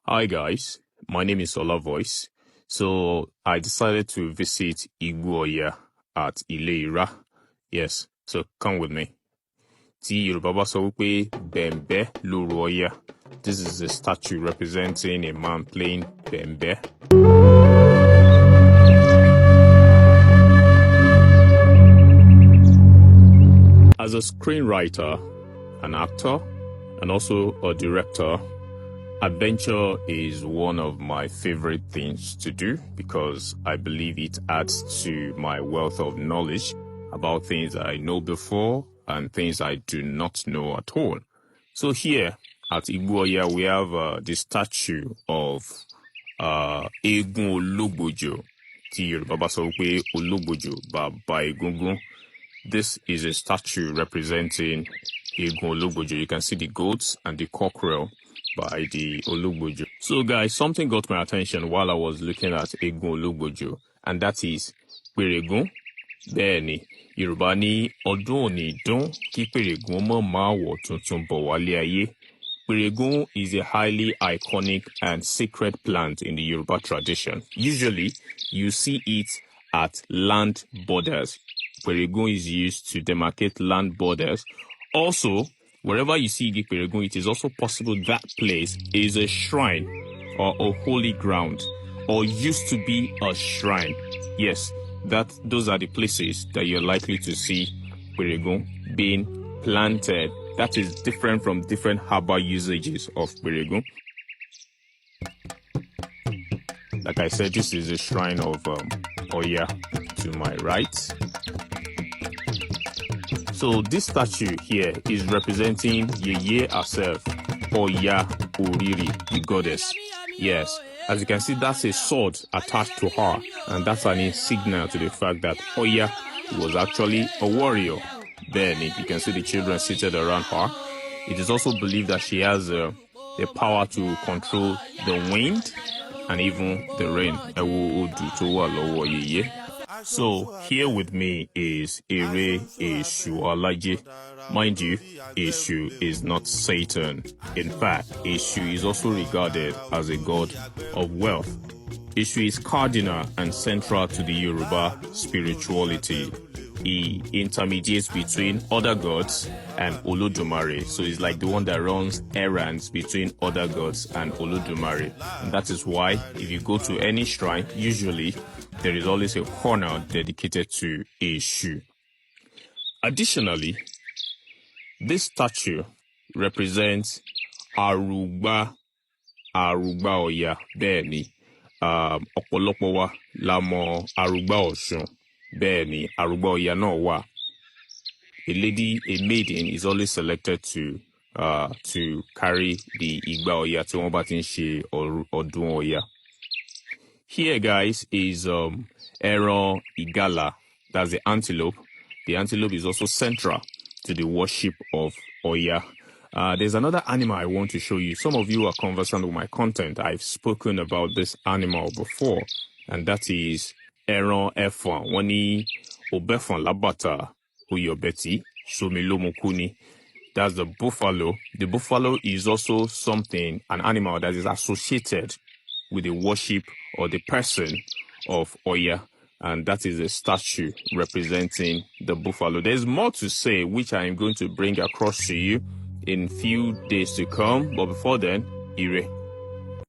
Hi guys, my name is Ola Voice. So I decided to visit Igboya at Irra. Yes, so come with me. Tí Yorùbá bá sọ wípé bẹ̀m̀bẹ́ lóru Ọya. This is a statue representing a man playing bẹ̀m̀bẹ́. As a screenwriter, an actor, and also a director, adventure is one of my favorite things to do because I believe it adds to my wealth of knowledge about things I know before and things I do not know at all. So here at Igboya, we have the statue of Egun Ologbojo. Tí Yorùbá bá sọ pé Ologbojo bàbá Egungun. This is a statue representing Egun Ologbojo. You can see the goats and the cockerel by the Ologbojo. So guys, something got my attention while I was looking at Egun Ologbojo, and that is Peregun. Bẹ́ẹ̀ni, Yorùbá ní ọdún òní dún kí Peregun mọ́ máa wọ̀ tuntun bọ̀ wálé ayé. Peregun is a highly iconic and sacred plant in the Yoruba tradition. Usually, you see it at land borders. Peregun is used to demarcate land borders. Also, wherever you see the Peregun, it is also possible that place is a shrine or a holy ground or used to be a shrine. Yes, those are the places that you're likely to see Peregun being planted. That is different from different herbal usages of Peregun. Like I said, this is a shrine of Oya to my right. So this statue here is representing Yeye herself, Oya Oriri, the goddess. Yes, as you can see, that's a sword attached to her, and that's an insignia to the fact that Oya was actually a warrior. Then you can see the children seated around her. It is also believed that she has the power to control the wind and even the rain. So here with me is Irra Eshu Alaje. Mind you, Eshu is not Satan. In fact, Eshu is also regarded as a god of wealth. Eshu is cardinal and central to the Yoruba spirituality. He intermediates between other gods and Olodumare. So he's like the one that runs errands between other gods and Olodumare. And that is why if you go to any shrine, usually there is always a corner dedicated to Eshu. Additionally, this statue represents Arugba Oya. Bẹ́ẹ̀ni, ọ̀pọ̀lọpọ̀ wa la mọ̀ Arugba Ọ̀ṣun. Bẹ́ẹ̀ni, Arugba Oya náà wà. A maiden is always selected to carry the Igba Oya tí wọ́n bá ti ń ṣe ọdún Oya. Here, guys, is Ẹran Igala. That's the antelope. The antelope is also central to the worship of Oya. There's another animal I want to show you. Some of you are conversant with my content. I've spoken about this animal before, and that is Ẹran Ẹfọ̀n. Wọ́n ní Ọbẹ̀fọ̀n lábàtà Oyọ̀bẹ̀tì Ṣomilómukuni. That's the buffalo. The buffalo is also an animal that is associated with the worship or the person of Oya, and that is a statue representing the buffalo. There's more to say, which I am going to bring across to you in few days to come, but before then, Irra.